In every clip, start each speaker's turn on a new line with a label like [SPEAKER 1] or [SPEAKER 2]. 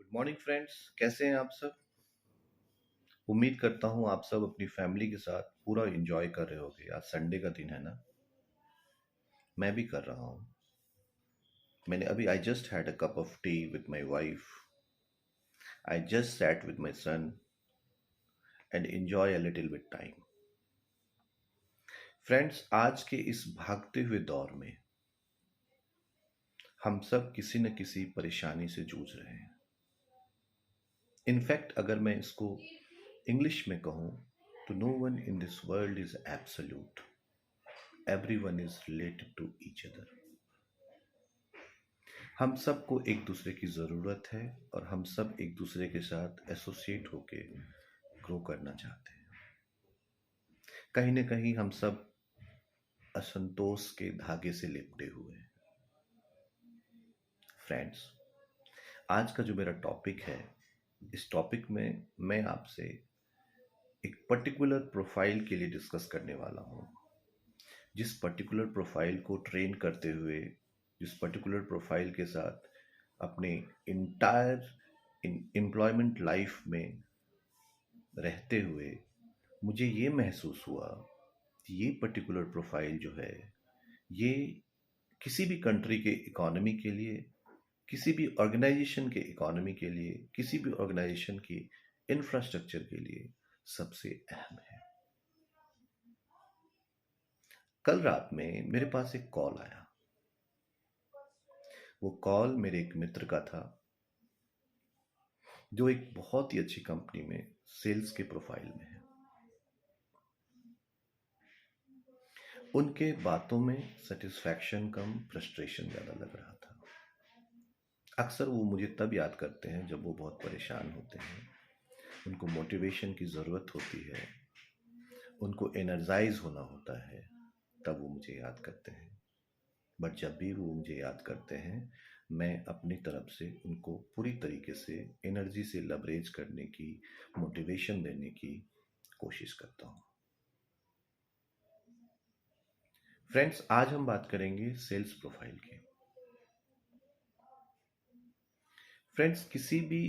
[SPEAKER 1] Good morning friends, कैसे हैं आप सब। उम्मीद करता हूँ आप सब अपनी फैमिली के साथ पूरा एंजॉय कर रहे होगे। आज संडे का दिन है ना। मैं भी कर रहा हूँ। मैंने अभी I just had a cup of T with my wife. I just sat with my son and enjoy a little bit time. Friends, आज के इस भागते हुए दौर में हम सब किसी न किसी परेशानी से जूझ रहे हैं। इनफैक्ट अगर मैं इसको इंग्लिश में कहूँ तो no one in this world is absolute. Everyone is related to each other. हम सबको एक दूसरे की ज़रूरत है और हम सब एक दूसरे के साथ एसोसिएट होके ग्रो करना चाहते हैं। कहीं ना कहीं हम सब असंतोष के धागे से लिपटे हुए हैं। फ्रेंड्स, आज का जो मेरा टॉपिक है, इस टॉपिक में मैं आपसे एक पर्टिकुलर प्रोफाइल के लिए डिस्कस करने वाला हूँ। जिस पर्टिकुलर प्रोफाइल को ट्रेन करते हुए, जिस पर्टिकुलर प्रोफाइल के साथ अपने इंटायर एम्प्लॉयमेंट लाइफ में रहते हुए मुझे ये महसूस हुआ कि ये पर्टिकुलर प्रोफाइल जो है, ये किसी भी कंट्री के इकोनॉमी के लिए, किसी भी ऑर्गेनाइजेशन के इकोनॉमी के लिए, किसी भी ऑर्गेनाइजेशन की इंफ्रास्ट्रक्चर के लिए सबसे अहम है। कल रात में मेरे पास एक कॉल आया। वो कॉल मेरे एक मित्र का था जो एक बहुत ही अच्छी कंपनी में सेल्स के प्रोफाइल में है। उनके बातों में सेटिस्फैक्शन कम, फ्रस्ट्रेशन ज़्यादा लग रहा था। अक्सर वो मुझे तब याद करते हैं जब वो बहुत परेशान होते हैं, उनको मोटिवेशन की ज़रूरत होती है, उनको एनर्जाइज होना होता है, तब वो मुझे याद करते हैं। बट जब भी वो मुझे याद करते हैं, मैं अपनी तरफ से उनको पूरी तरीके से एनर्जी से लवरेज करने की, मोटिवेशन देने की कोशिश करता हूँ। फ्रेंड्स, आज हम बात करेंगे सेल्स प्रोफाइल की। फ्रेंड्स, किसी भी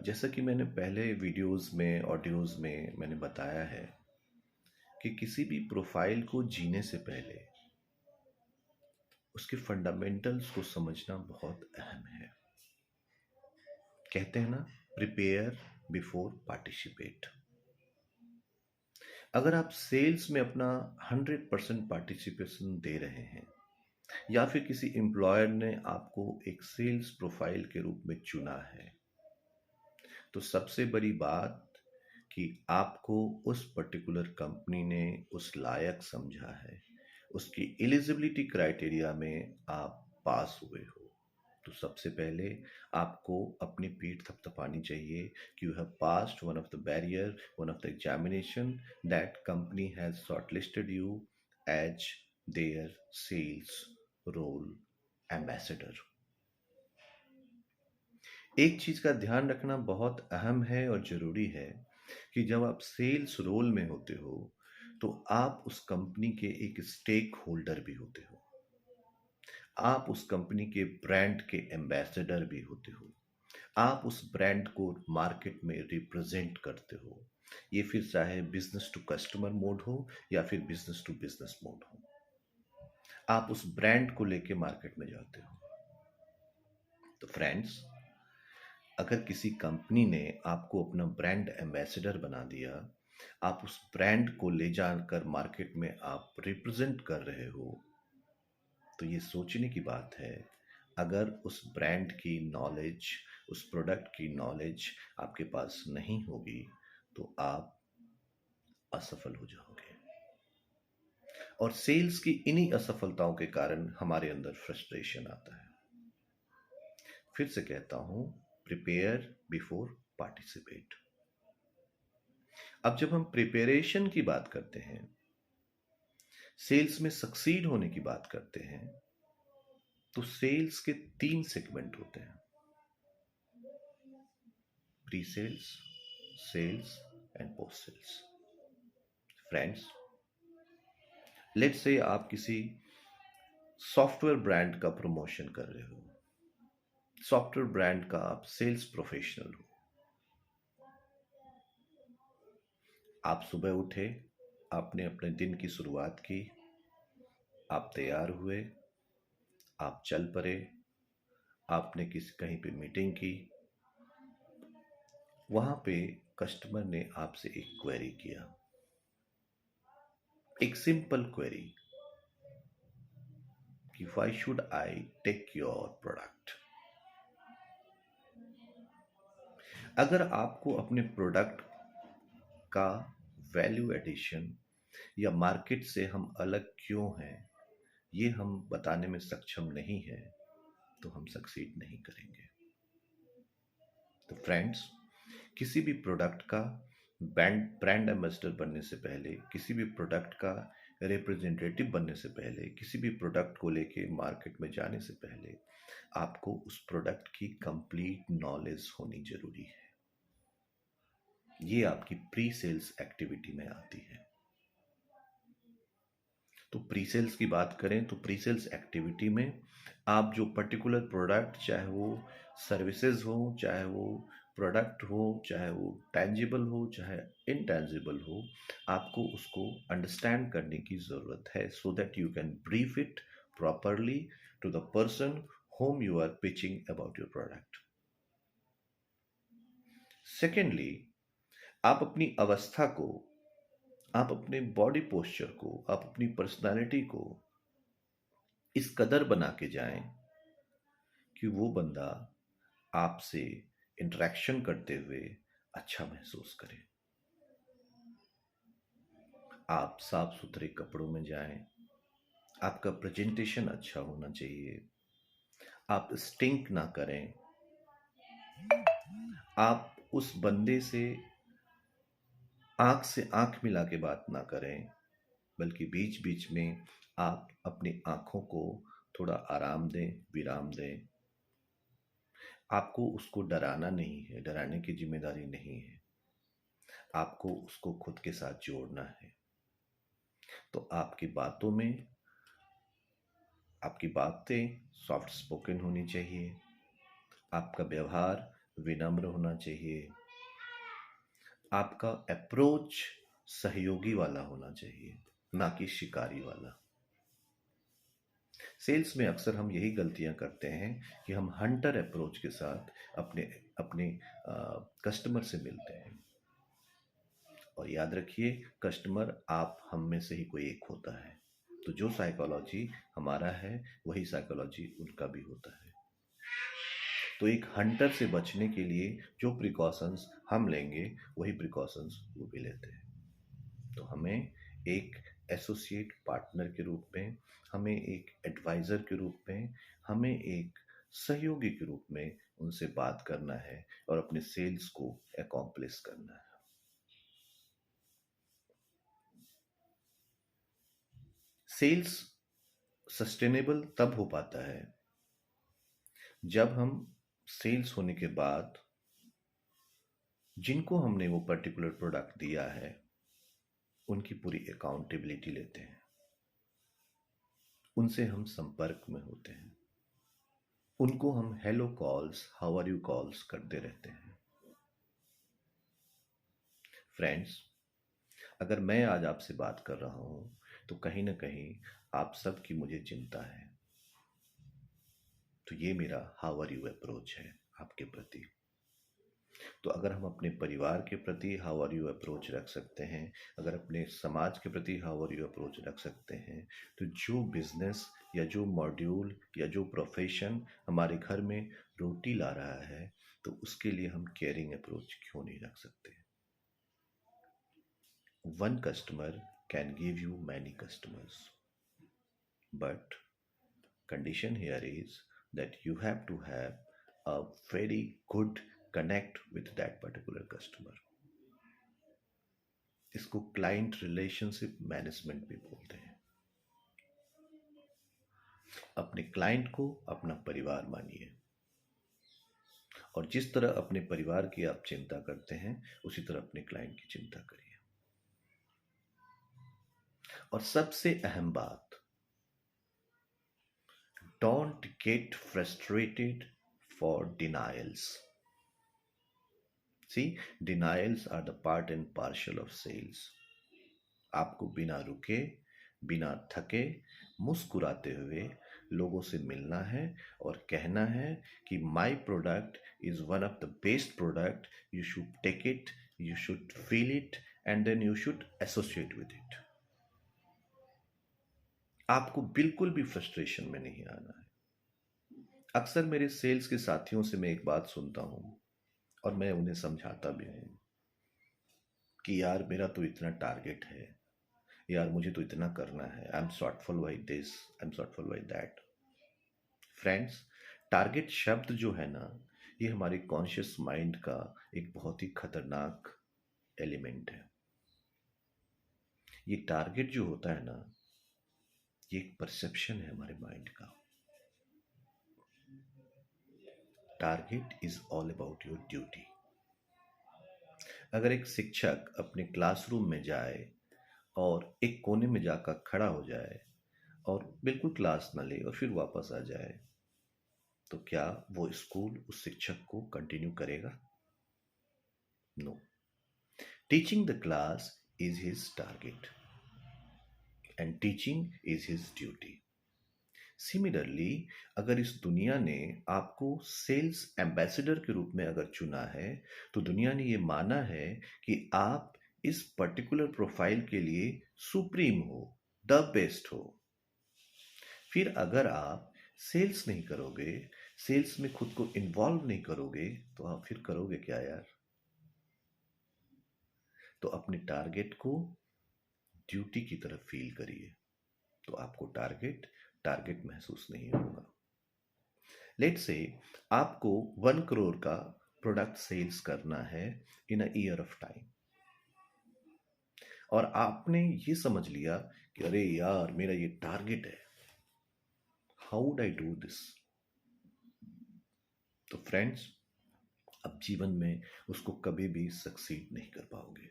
[SPEAKER 1] जैसा कि मैंने पहले वीडियोस में, ऑडियोज में मैंने बताया है कि किसी भी प्रोफाइल को जीने से पहले उसके फंडामेंटल्स को समझना बहुत अहम है। कहते हैं ना, प्रिपेयर बिफोर पार्टिसिपेट। अगर आप सेल्स में अपना 100% पार्टिसिपेशन दे रहे हैं या फिर किसी एम्प्लॉयर ने आपको एक सेल्स प्रोफाइल के रूप में चुना है, तो सबसे बड़ी बात कि आपको उस पर्टिकुलर कंपनी ने उस लायक समझा है, उसकी एलिजिबिलिटी क्राइटेरिया में आप पास हुए हो। तो सबसे पहले आपको अपनी पीठ थपथपानी चाहिए कि you have passed one of the barrier, one of the examination that company has shortlisted you as their sales role ambassador. एक चीज का ध्यान रखना बहुत अहम है और जरूरी है कि जब आप सेल्स रोल में होते हो तो आप उस कंपनी के एक स्टेक होल्डर भी होते हो। आप उस कंपनी के ब्रांड के एम्बेसडर भी होते हो। आप उस ब्रांड को मार्केट में रिप्रेजेंट करते हो। ये फिर चाहे बिजनेस टू कस्टमर मोड हो या फिर बिजनेस टू बिजनेस मोड हो, आप उस ब्रांड को लेके मार्केट में जाते हो। तो फ्रेंड्स, अगर किसी कंपनी ने आपको अपना ब्रांड एम्बेसडर बना दिया, आप उस ब्रांड को ले जाकर मार्केट में आप रिप्रेजेंट कर रहे हो, तो ये सोचने की बात है, अगर उस ब्रांड की नॉलेज, उस प्रोडक्ट की नॉलेज आपके पास नहीं होगी तो आप असफल हो जाओगे। और सेल्स की इन्हीं असफलताओं के कारण हमारे अंदर फ्रस्ट्रेशन आता है। फिर से कहता हूं, प्रिपेयर बिफोर पार्टिसिपेट। अब जब हम प्रिपरेशन की बात करते हैं, सेल्स में सक्सीड होने की बात करते हैं, तो सेल्स के 3 सेगमेंट होते हैं: pre sales, sales and post sales. Friends, let's say आप किसी सॉफ्टवेयर ब्रांड का प्रमोशन कर रहे हो। सॉफ्टवेयर ब्रांड का आप सेल्स प्रोफेशनल हो। आप सुबह उठे, आपने अपने दिन की शुरुआत की, आप तैयार हुए, आप चल पड़े, आपने किसी कहीं पे मीटिंग की, वहां पे कस्टमर ने आपसे एक क्वेरी किया, एक सिंपल क्वेरी कि why should I take your product. अगर आपको अपने प्रोडक्ट का वैल्यू एडिशन या मार्केट से हम अलग क्यों हैं, ये हम बताने में सक्षम नहीं है, तो हम सक्सीड नहीं करेंगे। तो फ्रेंड्स, किसी भी प्रोडक्ट का ब्रांड एम्बेसडर बनने से पहले, किसी भी प्रोडक्ट का रिप्रेजेंटेटिव बनने से पहले, किसी भी प्रोडक्ट को लेके मार्केट में जाने से पहले आपको उस प्रोडक्ट की कंप्लीट नॉलेज होनी जरूरी है। ये आपकी प्री सेल्स एक्टिविटी में आती है। तो प्री सेल्स की बात करें तो प्री सेल्स एक्टिविटी में आप जो पर्टिकुलर प्रोडक्ट, चाहे वो सर्विसेज हो, चाहे वो प्रोडक्ट हो, चाहे वो टेंजिबल हो, चाहे इनटेंजिबल हो, आपको उसको अंडरस्टैंड करने की ज़रूरत है, so that you can brief it properly to the person whom you are pitching about your product. Secondly, आप अपनी अवस्था को, आप अपने बॉडी पोस्चर को, आप अपनी पर्सनालिटी को इस कदर बना के जाएं कि वो बंदा आपसे इंटरेक्शन करते हुए अच्छा महसूस करे। आप साफ सुथरे कपड़ों में जाएं, आपका प्रेजेंटेशन अच्छा होना चाहिए, आप स्टिंक ना करें, आप उस बंदे से आंख मिला के बात ना करें, बल्कि बीच बीच में आप अपनी आंखों को थोड़ा आराम दें, विराम दें। आपको उसको डराना नहीं है, डराने की जिम्मेदारी नहीं है, आपको उसको खुद के साथ जोड़ना है। तो आपकी बातें सॉफ्ट स्पोकन होनी चाहिए, आपका व्यवहार विनम्र होना चाहिए, आपका अप्रोच सहयोगी वाला होना चाहिए, ना कि शिकारी वाला। सेल्स में अक्सर हम यही गलतियां करते हैं कि हम हंटर अप्रोच के साथ अपने अपने कस्टमर से मिलते हैं। और याद रखिए, कस्टमर आप हम में से ही कोई एक होता है। तो जो साइकोलॉजी हमारा है वही साइकोलॉजी उनका भी होता है। तो एक हंटर से बचने के लिए जो प्रिकॉशंस हम लेंगे वही प्रिकॉशंस वो भी लेते हैं। तो हमें एक एसोसिएट पार्टनर के रूप में, हमें एक एडवाइज़र के रूप में, हमें एक सहयोगी के रूप में उनसे बात करना है और अपने सेल्स को अकॉम्प्लिश करना है। सेल्स सस्टेनेबल तब हो पाता है जब हम सेल्स होने के बाद जिनको हमने वो पर्टिकुलर प्रोडक्ट दिया है उनकी पूरी अकाउंटेबिलिटी लेते हैं, उनसे हम संपर्क में होते हैं, उनको हम hello calls, how are you calls करते रहते हैं। फ्रेंड्स, अगर मैं आज आपसे बात कर रहा हूं तो कहीं ना कहीं आप सबकी मुझे चिंता है। तो ये मेरा हाउ आर यू अप्रोच है आपके प्रति। तो अगर हम अपने परिवार के प्रति हाउ आर यू अप्रोच रख सकते हैं, अगर अपने समाज के प्रति हाउ आर यू अप्रोच रख सकते हैं, तो जो बिजनेस या जो मॉड्यूल या जो प्रोफेशन हमारे घर में रोटी ला रहा है, तो उसके लिए हम केयरिंग अप्रोच क्यों नहीं रख सकते। One customer can give you many customers, but condition here is that you have to have a very good connect with that particular customer. इसको क्लाइंट रिलेशनशिप मैनेजमेंट भी बोलते हैं। अपने क्लाइंट को अपना परिवार मानिए, और जिस तरह अपने परिवार की आप चिंता करते हैं उसी तरह अपने क्लाइंट की चिंता करिए। और सबसे अहम बात, don't get frustrated for denials. See, denials are the part and parcel of sales. आपको बिना रुके, बिना थके, मुस्कुराते हुए लोगों से मिलना है और कहना है कि my product is one of the best product, you should take it, you should feel it and then you should associate with it. आपको बिल्कुल भी फ्रस्ट्रेशन में नहीं आना है। अक्सर मेरे सेल्स के साथियों से मैं एक बात सुनता हूं और मैं उन्हें समझाता भी हूं कि यार मेरा तो इतना टारगेट है, यार मुझे तो इतना करना है, I am shortfall by this, I am shortfall by that. Friends, target शब्द जो है ना, ये हमारे कॉन्शियस माइंड का एक बहुत ही खतरनाक एलिमेंट है। ये टारगेट जो होता है ना, ये एक परसेप्शन है हमारे माइंड का। Target is all about your duty. अगर एक शिक्षक अपने क्लासरूम में जाए और एक कोने में जाकर खड़ा हो जाए और बिल्कुल क्लास न ले और फिर वापस आ जाए, तो क्या वो स्कूल उस शिक्षक को कंटिन्यू करेगा? No. Teaching the class is his target and teaching is his duty. Similarly, अगर इस दुनिया ने आपको सेल्स एम्बेसडर के रूप में अगर चुना है, तो दुनिया ने ये माना है कि आप इस पर्टिकुलर प्रोफाइल के लिए सुप्रीम हो, द बेस्ट हो। फिर अगर आप सेल्स नहीं करोगे, सेल्स में खुद को इन्वॉल्व नहीं करोगे, तो आप फिर करोगे क्या यार? तो अपने टारगेट को ड्यूटी की तरफ फील करिए, तो आपको टारगेट टारगेट महसूस नहीं होगा। लेट्स से आपको 1 करोड़ का प्रोडक्ट सेल्स करना है इन अ ईयर ऑफ टाइम, और आपने ये समझ लिया कि अरे यार मेरा ये टारगेट है, how would I do this? तो फ्रेंड्स, अब जीवन में उसको कभी भी सक्सीड नहीं कर पाओगे।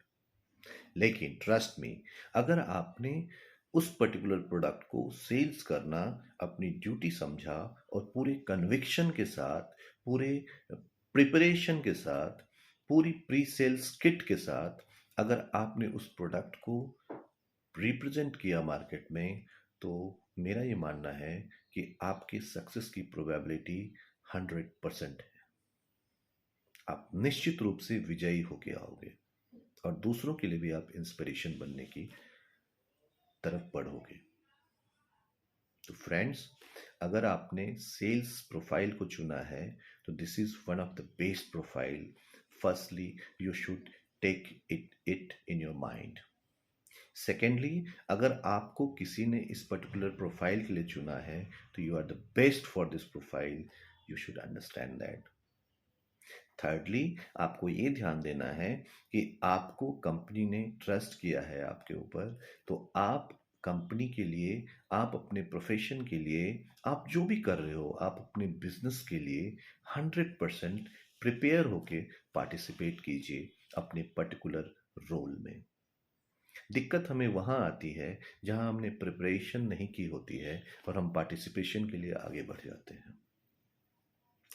[SPEAKER 1] लेकिन ट्रस्ट मी, अगर आपने उस पर्टिकुलर प्रोडक्ट को सेल्स करना अपनी ड्यूटी समझा और पूरे कन्विक्शन के साथ, पूरे प्रिपरेशन के साथ, पूरी प्री सेल्स किट के साथ अगर आपने उस प्रोडक्ट को रिप्रेजेंट किया मार्केट में, तो मेरा ये मानना है कि आपकी सक्सेस की प्रोबेबिलिटी 100% है। आप निश्चित रूप से विजयी होके आओगे और दूसरों के लिए भी आप इंस्पिरेशन बनने की तरफ बढ़ोगे। तो फ्रेंड्स, अगर आपने सेल्स प्रोफाइल को चुना है, तो this is one of the best profile. Firstly, you should take it in your mind. Secondly, अगर आपको किसी ने इस पर्टिकुलर प्रोफाइल के लिए चुना है, तो you are the best for this profile, you should understand that. Thirdly, आपको ये ध्यान देना है कि आपको कंपनी ने ट्रस्ट किया है आपके ऊपर, तो आप कंपनी के लिए, आप अपने प्रोफेशन के लिए, आप जो भी कर रहे हो, आप अपने बिजनेस के लिए 100% प्रिपेयर होके पार्टिसिपेट कीजिए अपने पर्टिकुलर रोल में। दिक्कत हमें वहाँ आती है जहाँ हमने प्रिपरेशन नहीं की होती है और हम पार्टिसिपेशन के लिए आगे बढ़ जाते हैं।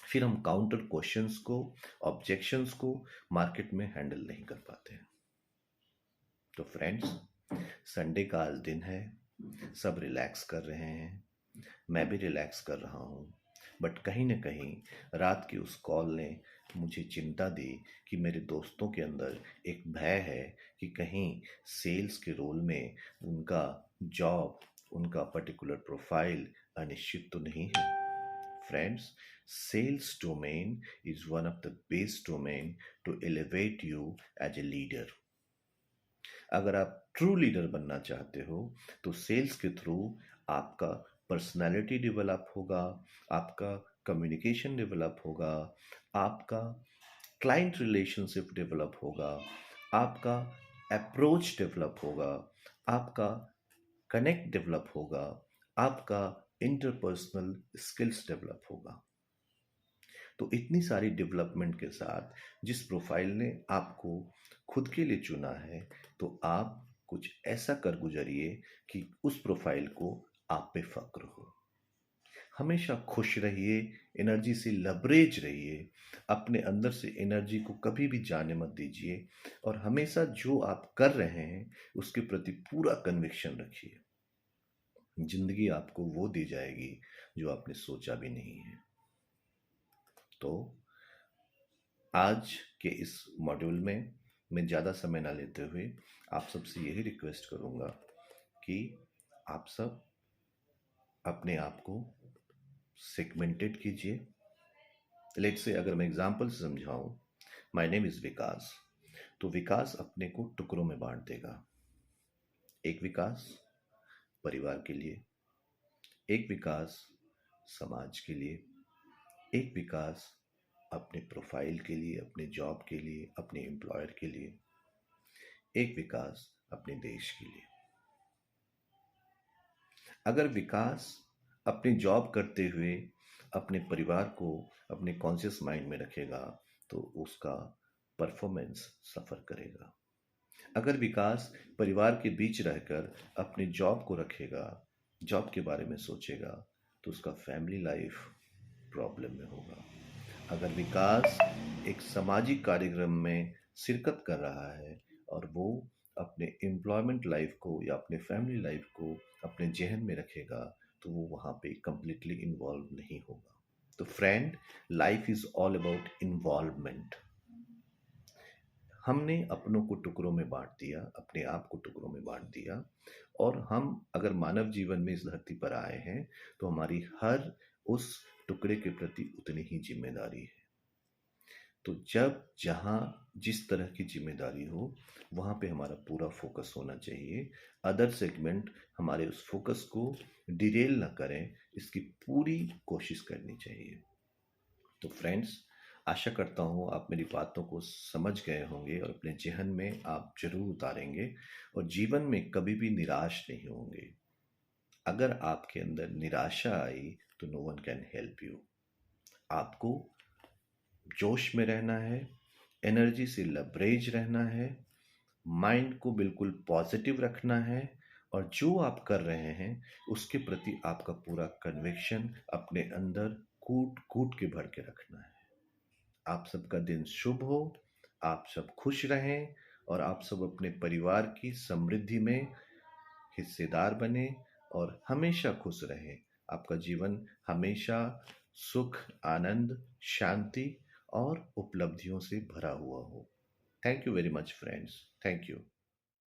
[SPEAKER 1] फिर हम काउंटर क्वेश्चंस को, ऑब्जेक्शंस को मार्केट में हैंडल नहीं कर पाते हैं। तो फ्रेंड्स, संडे का आज दिन है, सब रिलैक्स कर रहे हैं, मैं भी रिलैक्स कर रहा हूँ, बट कहीं ना कहीं रात की उस कॉल ने मुझे चिंता दी कि मेरे दोस्तों के अंदर एक भय है कि कहीं सेल्स के रोल में उनका जॉब, उनका पर्टिकुलर प्रोफाइल अनिश्चित तो नहीं है। Friends, sales domain is one of the best domain to elevate you as a leader. अगर आप ट्रू लीडर बनना चाहते हो, तो सेल्स के थ्रू आपका पर्सनालिटी डेवलप होगा, आपका कम्युनिकेशन डेवलप होगा, आपका क्लाइंट रिलेशनशिप डेवलप होगा, आपका अप्रोच डेवलप होगा, आपका कनेक्ट डेवलप होगा, आपका इंटरपर्सनल स्किल्स डेवलप होगा। तो इतनी सारी डेवलपमेंट के साथ जिस प्रोफाइल ने आपको खुद के लिए चुना है, तो आप कुछ ऐसा कर गुजरिए कि उस प्रोफाइल को आप पे फक्र हो। हमेशा खुश रहिए, एनर्जी से लबरेज रहिए, अपने अंदर से एनर्जी को कभी भी जाने मत दीजिए और हमेशा जो आप कर रहे हैं उसके प्रति पूरा कन्विक्शन रखिए। जिंदगी आपको वो दी जाएगी जो आपने सोचा भी नहीं है। तो आज के इस मॉड्यूल में मैं ज़्यादा समय ना लेते हुए आप सबसे यही रिक्वेस्ट करूँगा कि आप सब अपने आप को सेगमेंटेड कीजिए। लेट्स से अगर मैं एग्जांपल से समझाऊं, माय नेम इज़ विकास, तो विकास अपने को टुकड़ों में बांट देगा। एक विकास परिवार के लिए, एक विकास समाज के लिए, एक विकास अपने प्रोफाइल के लिए, अपने जॉब के लिए, अपने एम्प्लॉयर के लिए, एक विकास अपने देश के लिए। अगर विकास अपनी जॉब करते हुए अपने परिवार को अपने कॉन्शियस माइंड में रखेगा तो उसका परफॉर्मेंस सफ़र करेगा। अगर विकास परिवार के बीच रहकर अपनी जॉब को रखेगा, जॉब के बारे में सोचेगा, तो उसका फैमिली लाइफ प्रॉब्लम में होगा। अगर विकास एक सामाजिक कार्यक्रम में शिरकत कर रहा है और वो अपने एम्प्लॉयमेंट लाइफ को या अपने फैमिली लाइफ को अपने जहन में रखेगा तो वो वहाँ पे कंप्लीटली इन्वॉल्व नहीं होगा। तो friend, life is all about involvement. हमने अपनों को टुकड़ों में बांट दिया, अपने आप को टुकड़ों में बांट दिया, और हम अगर मानव जीवन में इस धरती पर आए हैं तो हमारी हर उस टुकड़े के प्रति उतनी ही जिम्मेदारी है। तो जब जहाँ जिस तरह की जिम्मेदारी हो वहाँ पे हमारा पूरा फोकस होना चाहिए। अदर सेगमेंट हमारे उस फोकस को डिरेल ना करें, इसकी पूरी कोशिश करनी चाहिए। तो फ्रेंड्स, आशा करता हूँ आप मेरी बातों को समझ गए होंगे और अपने जहन में आप जरूर उतारेंगे और जीवन में कभी भी निराश नहीं होंगे। अगर आपके अंदर निराशा आई तो no one can help you. आपको जोश में रहना है, एनर्जी से लबरेज रहना है, माइंड को बिल्कुल पॉजिटिव रखना है और जो आप कर रहे हैं उसके प्रति आपका पूरा कन्विक्शन अपने अंदर कूट कूट के भर के रखना है। आप सबका दिन शुभ हो, आप सब खुश रहें और आप सब अपने परिवार की समृद्धि में हिस्सेदार बने और हमेशा खुश रहें। आपका जीवन हमेशा सुख, आनंद, शांति और उपलब्धियों से भरा हुआ हो। Thank you very much friends. Thank you.